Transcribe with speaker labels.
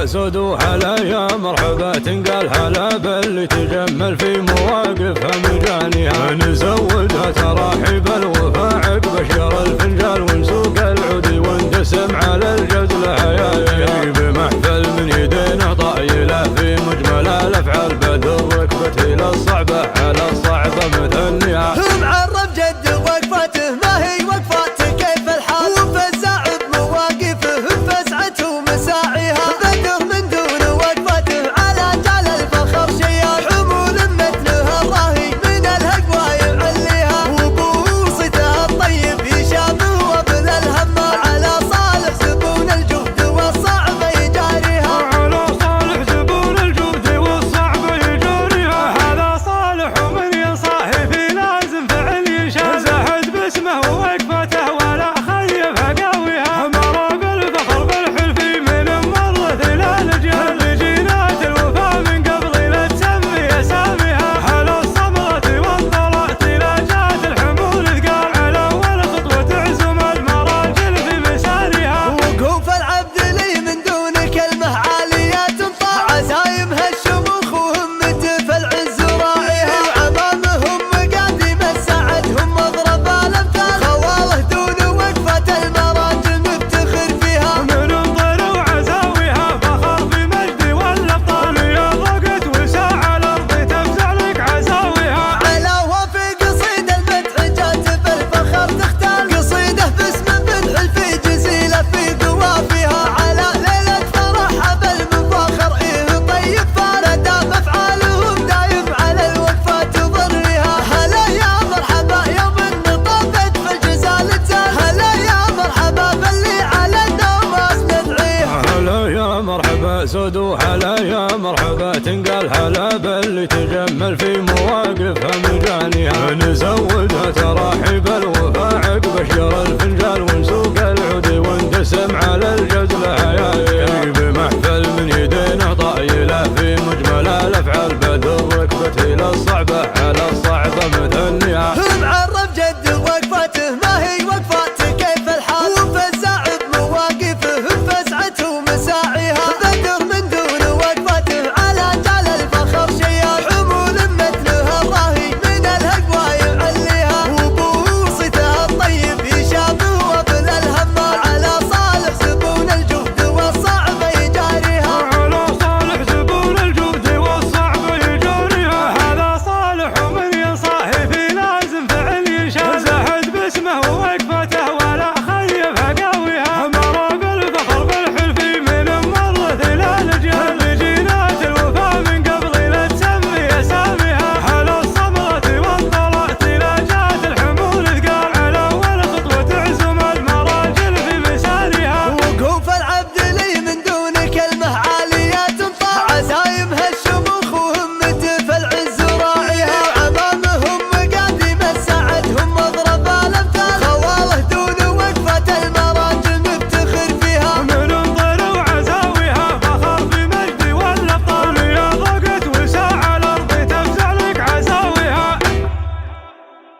Speaker 1: مرحبا سود وهلا يا مرحبا، تنقال هلا باللي تجمل في مواقفها مجانيها، نزودها تراحيب الوفا عقب شجر الفنجال ونسوق العودي وندسم على الجزل هيايا، بمحفل من يدينا طايله في مجمل الافعال بدر ركبته للصعبه على الصعبه مثنيها،
Speaker 2: معرف جد وقفته ما هي وقفته كيف الحال، وفزع بمواقفه بفزعته ومساعيها، بدر من دون وقفته على جال الفخر شيال، حمول مثلها الراهي من الهقوى يعليها، وبوصته الطيب يشابه وابن الهمه، على صالح زبون الجهد والصعب يجاريها،
Speaker 1: على صالح زبون الجهد والصعب يجاريها، هذا صالح ومن ينصاحي في لازم فعل يشال، زهد باسمه ووقفته ولا خيف قاويها، مرى بالفخر بالحلف من مرت الى الجهل، جينات الوفا من قبل لا تسمي اساميها، على الصبرة والطلعت لا جات الحمول ثقال، على اول خطوة تعزم المراجل في مسارها،
Speaker 2: وقوف العبد لي من دون كلمه عاليات طاع، عزايمها الشموخ وهمته في العز راعيها، وعمامهم مقاديم ساعدهم مضرب الامثال، خواله دون وقفه المراجل مفتخر فيها،
Speaker 1: من انظر وعزاويها فخر في مجدي والابطال، يا ضاقت وساع الارض تفزع لك عزاويها،
Speaker 2: علاوه في قصيد المدح جات بالفخر تختال، قصيده باسم المدح في جزيله في قوافيها، على ليله فرحها بالمفاخر طيب فاردام افعالهم دايم على الوقفه تضرها، هلا يا مرحبا يوم طابت في الجزال تزال، هلا يا مرحبا باللي على النواس ندعيها،
Speaker 1: هلا يا مرحبا سود وهلا يا مرحبا، تنقال هلا باللي تجمل في مواقفها مجانيها، نزودها تراحيب الوفا عقب شجر الفنجال